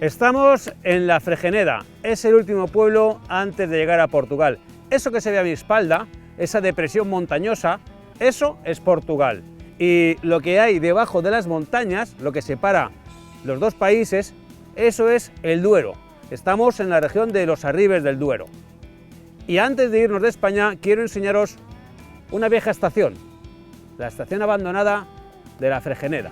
Estamos en La Fregeneda, es el último pueblo antes de llegar a Portugal. Eso que se ve a mi espalda, esa depresión montañosa, eso es Portugal. Y lo que hay debajo de las montañas, lo que separa los dos países, eso es el Duero. Estamos en la región de los Arribes del Duero. Y antes de irnos de España, quiero enseñaros una vieja estación, la estación abandonada de La Fregeneda.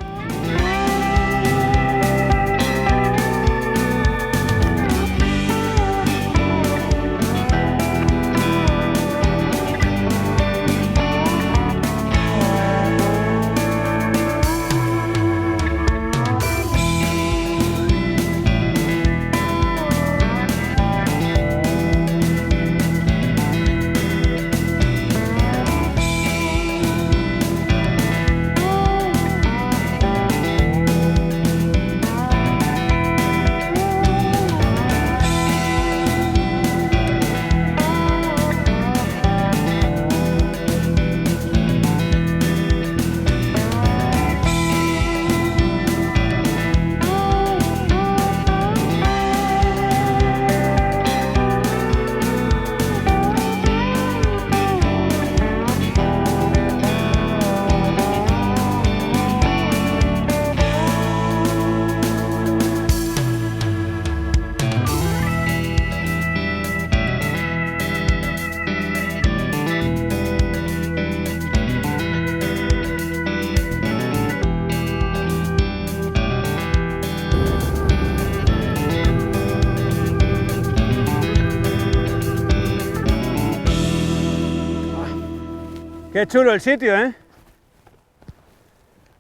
Qué chulo el sitio, ¿eh?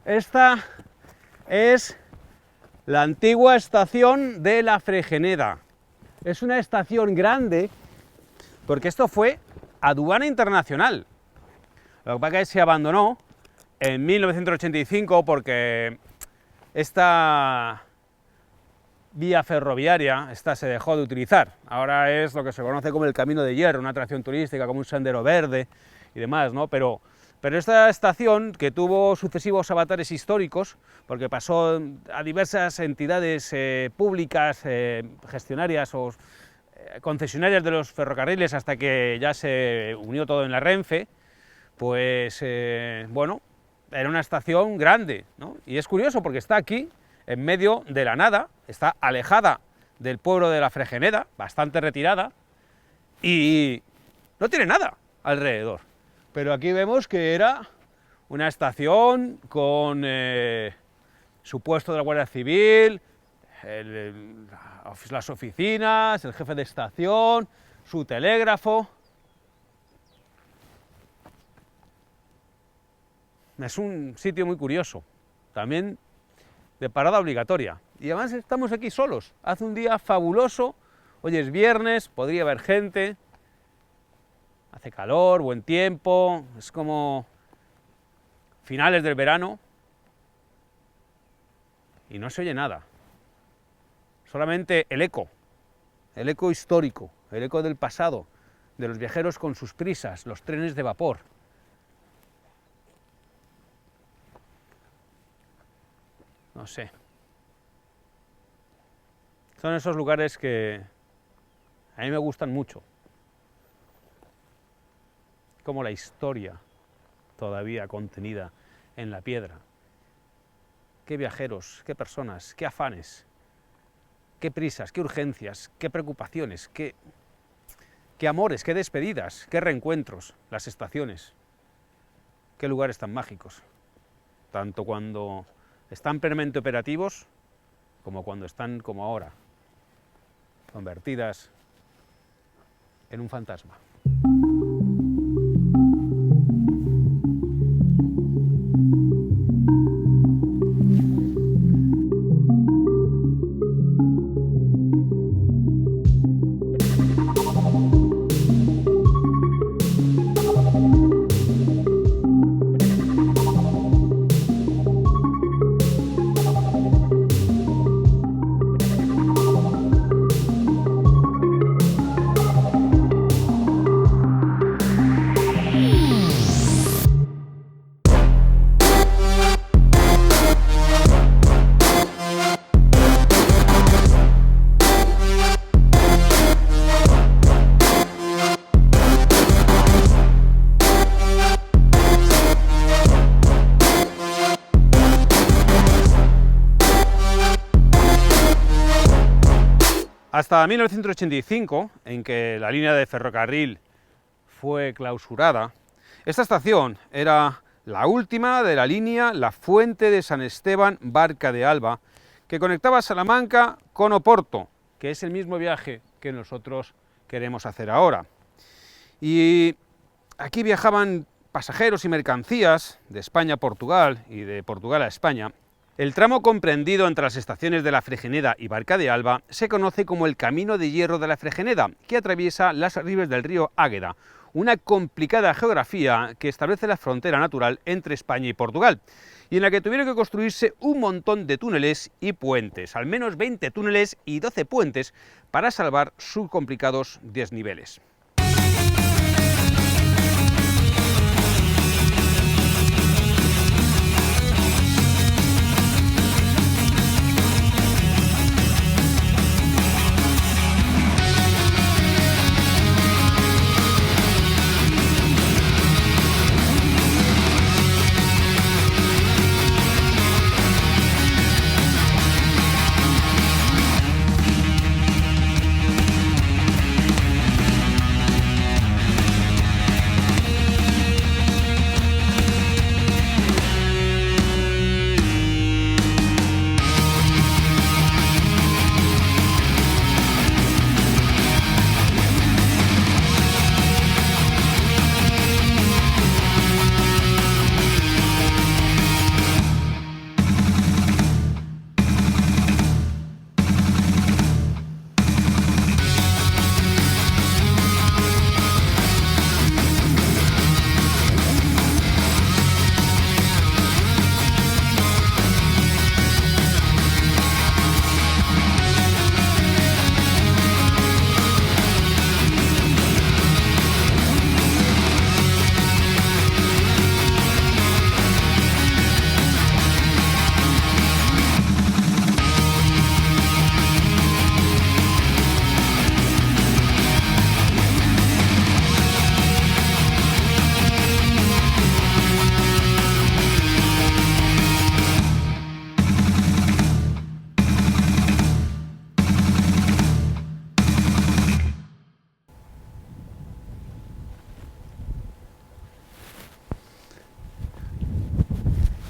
Esta es la antigua estación de La Fregeneda. Es una estación grande porque esto fue aduana internacional. Lo que pasa es que se abandonó en 1985 porque esta vía ferroviaria se dejó de utilizar. Ahora es lo que se conoce como el Camino de Hierro, una atracción turística, como un sendero verde y demás, ¿no? Pero esta estación, que tuvo sucesivos avatares históricos, porque pasó a diversas entidades públicas, gestionarias o concesionarias de los ferrocarriles, hasta que ya se unió todo en la Renfe, pues bueno, era una estación grande, ¿no? Y es curioso porque está aquí, en medio de la nada, está alejada del pueblo de La Fregeneda, bastante retirada, y no tiene nada alrededor. Pero aquí vemos que era una estación con su puesto de la Guardia Civil, las oficinas, el jefe de estación, su telégrafo. Es un sitio muy curioso, también de parada obligatoria. Y además estamos aquí solos, hace un día fabuloso, hoy es viernes, podría haber gente. Hace calor, buen tiempo, es como finales del verano y no se oye nada, solamente el eco histórico, el eco del pasado, de los viajeros con sus prisas, los trenes de vapor. No sé, son esos lugares que a mí me gustan mucho. Como la historia todavía contenida en la piedra. Qué viajeros, qué personas, qué afanes, qué prisas, qué urgencias, qué preocupaciones, qué amores, qué despedidas, qué reencuentros, las estaciones. Qué lugares tan mágicos, tanto cuando están plenamente operativos como cuando están como ahora, convertidas en un fantasma. Hasta 1985, en que la línea de ferrocarril fue clausurada, esta estación era la última de la línea La Fuente de San Esteban Barca de Alba, que conectaba Salamanca con Oporto, que es el mismo viaje que nosotros queremos hacer ahora. Y aquí viajaban pasajeros y mercancías de España a Portugal y de Portugal a España. El tramo comprendido entre las estaciones de La Fregeneda y Barca de Alba se conoce como el Camino de Hierro de La Fregeneda, que atraviesa las ribes del río Águeda, una complicada geografía que establece la frontera natural entre España y Portugal, y en la que tuvieron que construirse un montón de túneles y puentes, al menos 20 túneles y 12 puentes, para salvar sus complicados desniveles.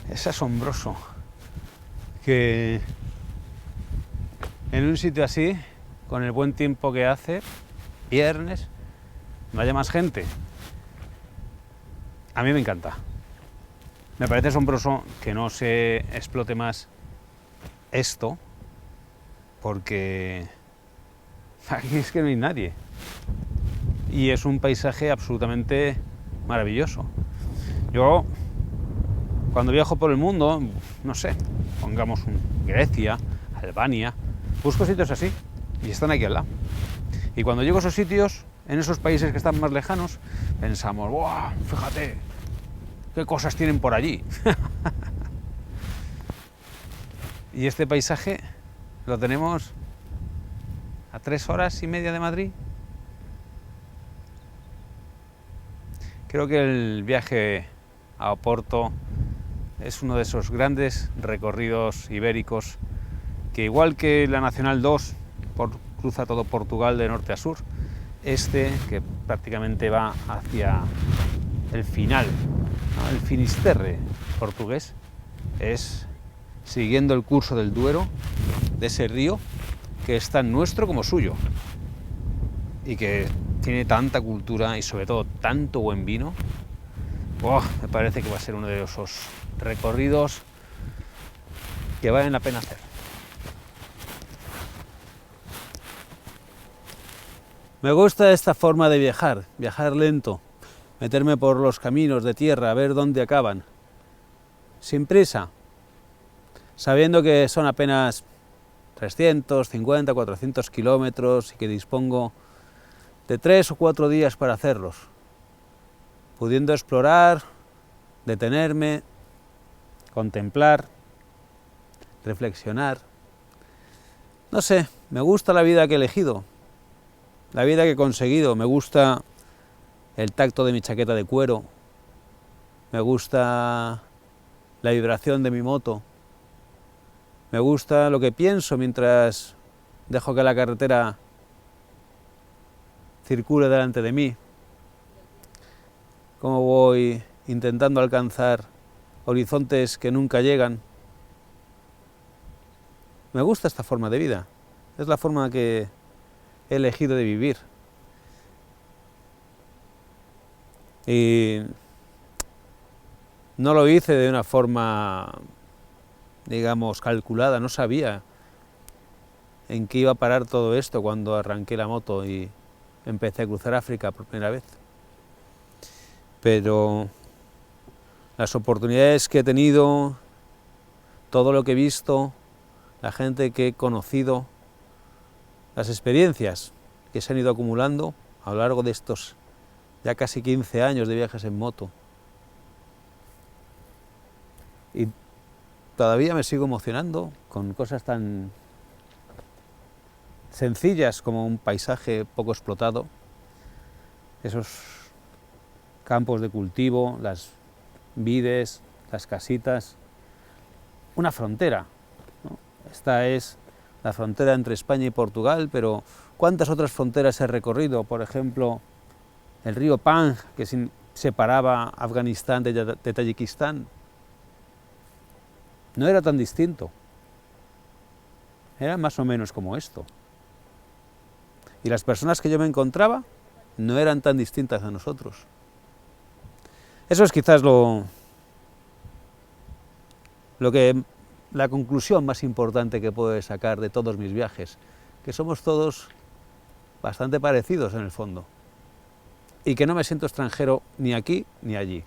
Es asombroso que en un sitio así, con el buen tiempo que hace, viernes, no haya más gente. A mí me encanta. Me parece asombroso que no se explote más esto, porque aquí es que no hay nadie. Y es un paisaje absolutamente maravilloso. Yo, cuando viajo por el mundo, no sé, pongamos Grecia, Albania, busco sitios así y están aquí al lado. Y cuando llego a esos sitios, en esos países que están más lejanos, pensamos, ¡buah! Fíjate, qué cosas tienen por allí. Y este paisaje lo tenemos a 3 horas y media de Madrid. Creo que el viaje a Oporto es uno de esos grandes recorridos ibéricos que, igual que la Nacional 2 cruza todo Portugal de norte a sur, este, que prácticamente va hacia el final, ¿no?, el Finisterre portugués, es siguiendo el curso del Duero, de ese río que es tan nuestro como suyo y que tiene tanta cultura y sobre todo tanto buen vino. Me parece que va a ser uno de esos recorridos que valen la pena hacer. Me gusta esta forma de viajar lento, meterme por los caminos de tierra, a ver dónde acaban, sin prisa, sabiendo que son apenas 350, 400 kilómetros y que dispongo de 3 o 4 días para hacerlos, pudiendo explorar, detenerme, contemplar, reflexionar. No sé, me gusta la vida que he elegido, la vida que he conseguido. Me gusta el tacto de mi chaqueta de cuero, me gusta la vibración de mi moto, me gusta lo que pienso mientras dejo que la carretera circule delante de mí, cómo voy intentando alcanzar horizontes que nunca llegan. Me gusta esta forma de vida, es la forma que he elegido de vivir. Y no lo hice de una forma, digamos, calculada, no sabía en qué iba a parar todo esto cuando arranqué la moto y empecé a cruzar África por primera vez. Pero las oportunidades que he tenido, todo lo que he visto, la gente que he conocido, las experiencias que se han ido acumulando a lo largo de estos ya casi 15 años de viajes en moto. Y todavía me sigo emocionando con cosas tan sencillas como un paisaje poco explotado, esos campos de cultivo, las vides, las casitas, una frontera, ¿no? Esta es la frontera entre España y Portugal, pero ¿cuántas otras fronteras he recorrido? Por ejemplo, el río Pang, que separaba Afganistán de Tayikistán. No era tan distinto, era más o menos como esto. Y las personas que yo me encontraba no eran tan distintas a nosotros. Eso es quizás la conclusión más importante que puedo sacar de todos mis viajes, que somos todos bastante parecidos en el fondo, y que no me siento extranjero ni aquí ni allí.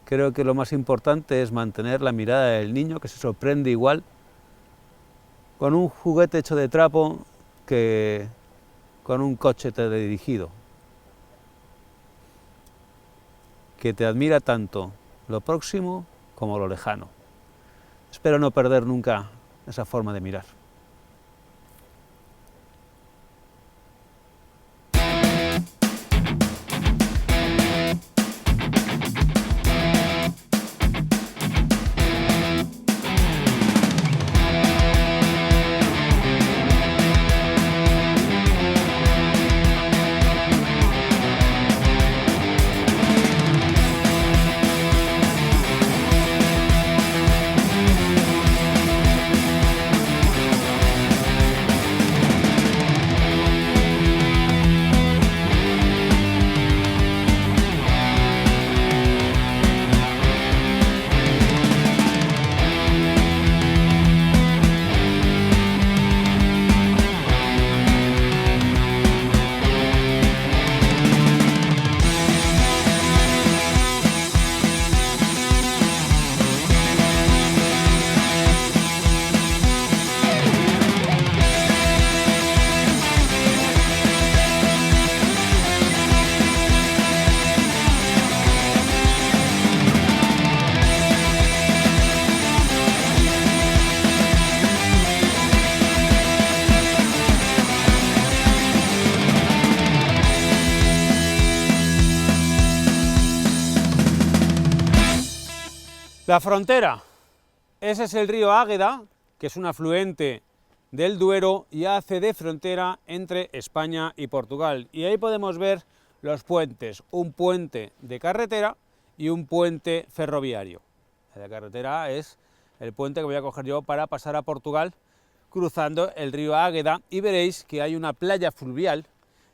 Creo que lo más importante es mantener la mirada del niño, que se sorprende igual con un juguete hecho de trapo que con un coche teledirigido, que te admira tanto lo próximo como lo lejano. Espero no perder nunca esa forma de mirar. La frontera, ese es el río Águeda, que es un afluente del Duero y hace de frontera entre España y Portugal. Y ahí podemos ver los puentes, un puente de carretera y un puente ferroviario. El de carretera es el puente que voy a coger yo para pasar a Portugal cruzando el río Águeda, y veréis que hay una playa fluvial,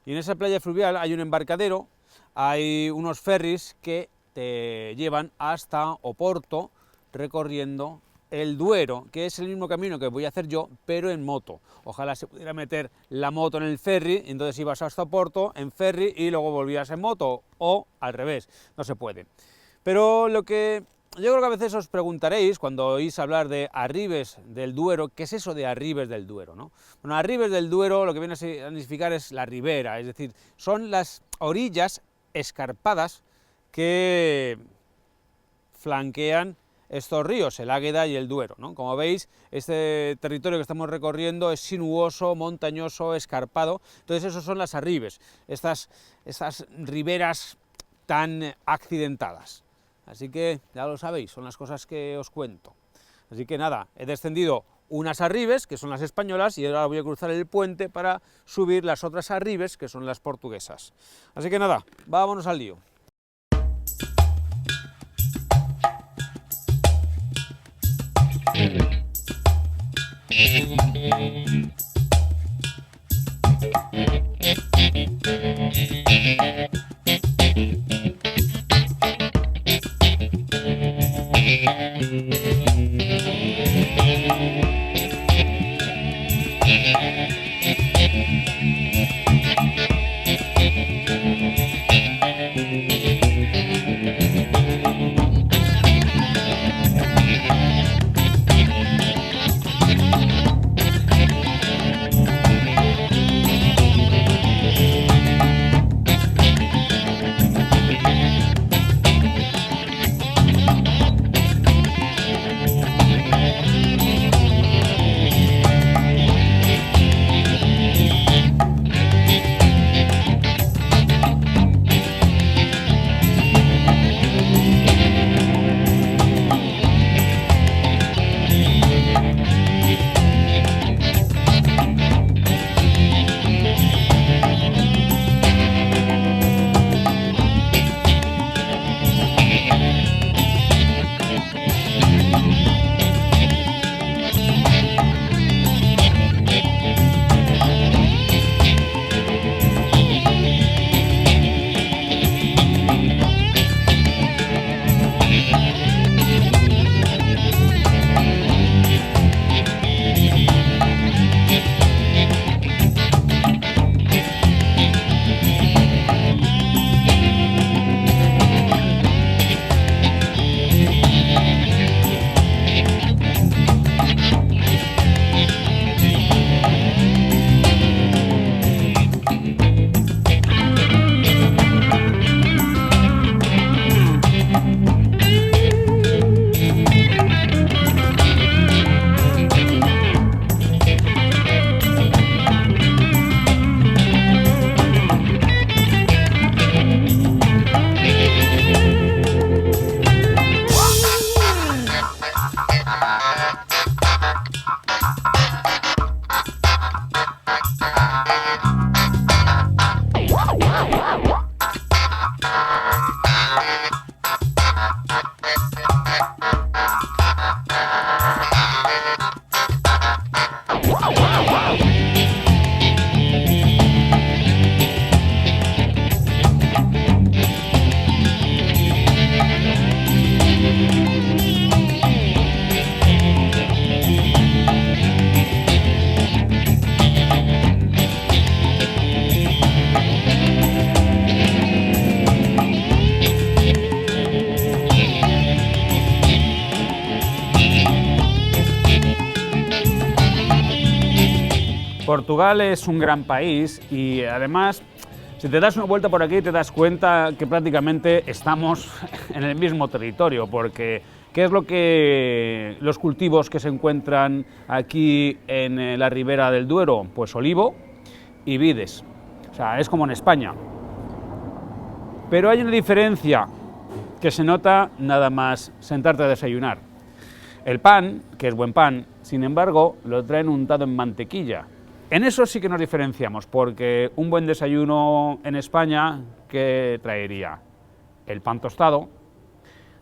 y en esa playa fluvial hay un embarcadero, hay unos ferries que te llevan hasta Oporto recorriendo el Duero, que es el mismo camino que voy a hacer yo, pero en moto. Ojalá se pudiera meter la moto en el ferry, entonces ibas hasta Oporto en ferry y luego volvías en moto, o al revés, no se puede. Pero lo que yo creo que a veces os preguntaréis cuando oís hablar de Arribes del Duero, ¿qué es eso de Arribes del Duero, ¿no? Bueno, Arribes del Duero lo que viene a significar es la ribera, es decir, son las orillas escarpadas que flanquean estos ríos, el Águeda y el Duero, ¿no? Como veis, este territorio que estamos recorriendo es sinuoso, montañoso, escarpado, entonces esos son las arribes, estas riberas tan accidentadas. Así que ya lo sabéis, son las cosas que os cuento. Así que nada, he descendido unas arribes, que son las españolas, y ahora voy a cruzar el puente para subir las otras arribes, que son las portuguesas. Así que nada, vámonos al lío. Portugal es un gran país y además, si te das una vuelta por aquí, te das cuenta que prácticamente estamos en el mismo territorio, porque ¿qué es lo que los cultivos que se encuentran aquí en la ribera del Duero? Pues olivo y vides. O sea, es como en España. Pero hay una diferencia que se nota nada más sentarte a desayunar. El pan, que es buen pan, sin embargo, lo traen untado en mantequilla. En eso sí que nos diferenciamos, porque un buen desayuno en España, ¿qué traería? El pan tostado,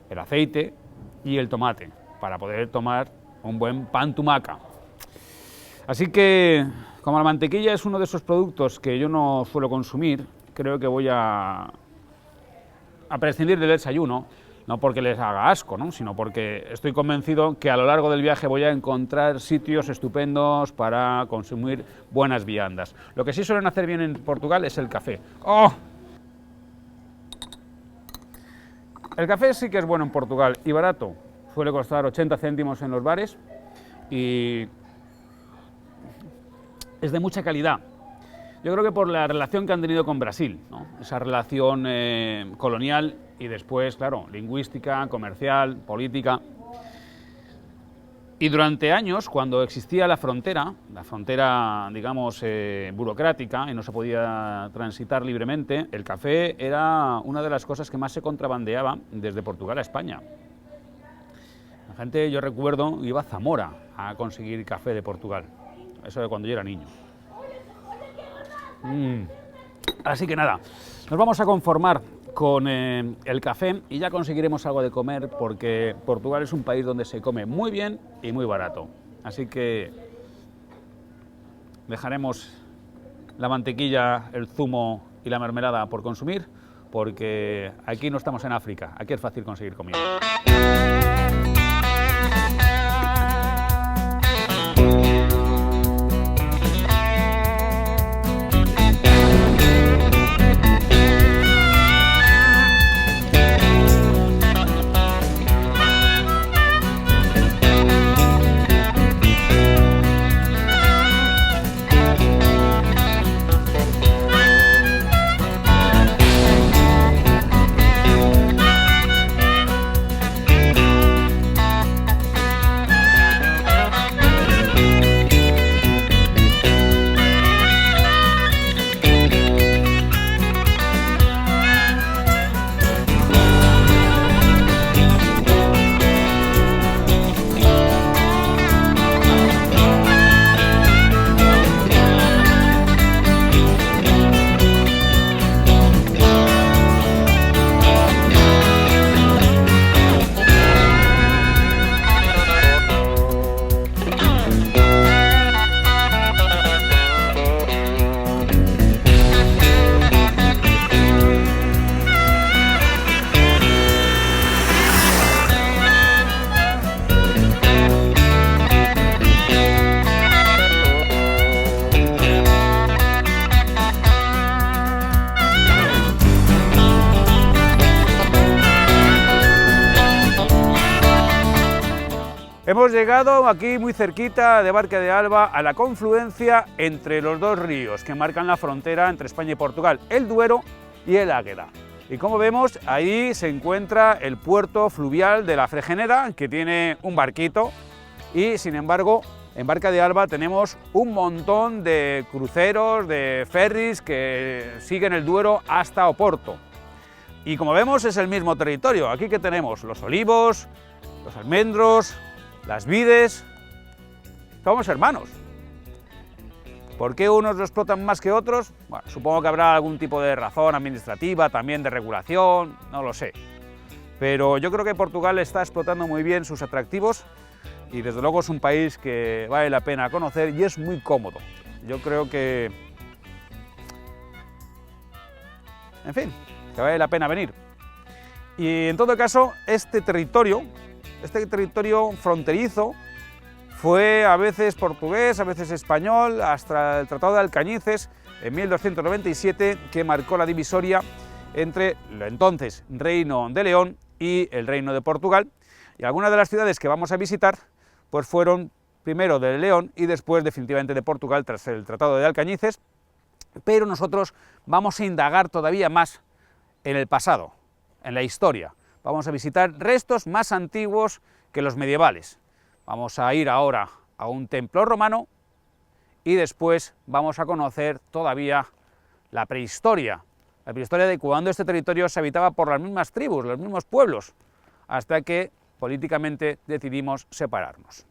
el aceite y el tomate, para poder tomar un buen pan tumaca. Así que, como la mantequilla es uno de esos productos que yo no suelo consumir, creo que voy a prescindir del desayuno, no porque les haga asco, ¿no?, sino porque estoy convencido que a lo largo del viaje voy a encontrar sitios estupendos para consumir buenas viandas. Lo que sí suelen hacer bien en Portugal es el café. ¡Oh! El café sí que es bueno en Portugal y barato. Suele costar 80 céntimos en los bares y es de mucha calidad. Yo creo que por la relación que han tenido con Brasil, ¿no?, esa relación colonial y después, claro, lingüística, comercial, política. Y durante años, cuando existía la frontera, digamos, burocrática, y no se podía transitar libremente, el café era una de las cosas que más se contrabandeaba desde Portugal a España. gente, yo recuerdo, iba a Zamora a conseguir café de Portugal. Eso de cuando yo era niño. Así que nada, nos vamos a conformar con el café y ya conseguiremos algo de comer, porque Portugal es un país donde se come muy bien y muy barato. Así que dejaremos la mantequilla, el zumo y la mermelada por consumir, porque aquí no estamos en África, aquí es fácil conseguir comida. Hemos llegado aquí muy cerquita de Barca de Alba a la confluencia entre los dos ríos que marcan la frontera entre España y Portugal, el Duero y el Águeda. Y como vemos, ahí se encuentra el puerto fluvial de la Fregeneda, que tiene un barquito, y sin embargo en Barca de Alba tenemos un montón de cruceros, de ferries que siguen el Duero hasta Oporto. Y como vemos es el mismo territorio. Aquí que tenemos los olivos, los almendros, las vides, somos hermanos. ¿Por qué unos lo explotan más que otros? Bueno, supongo que habrá algún tipo de razón administrativa, también de regulación, no lo sé. Pero yo creo que Portugal está explotando muy bien sus atractivos y desde luego es un país que vale la pena conocer y es muy cómodo. Yo creo que, en fin, que vale la pena venir. Y en todo caso, este territorio fronterizo fue a veces portugués, a veces español, hasta el Tratado de Alcañices en 1297, que marcó la divisoria entre el entonces Reino de León y el Reino de Portugal. Y algunas de las ciudades que vamos a visitar pues fueron primero de León y después definitivamente de Portugal tras el Tratado de Alcañices, pero nosotros vamos a indagar todavía más en el pasado, en la historia. Vamos a visitar restos más antiguos que los medievales. Vamos a ir ahora a un templo romano y después vamos a conocer todavía la prehistoria de cuando este territorio se habitaba por las mismas tribus, los mismos pueblos, hasta que políticamente decidimos separarnos.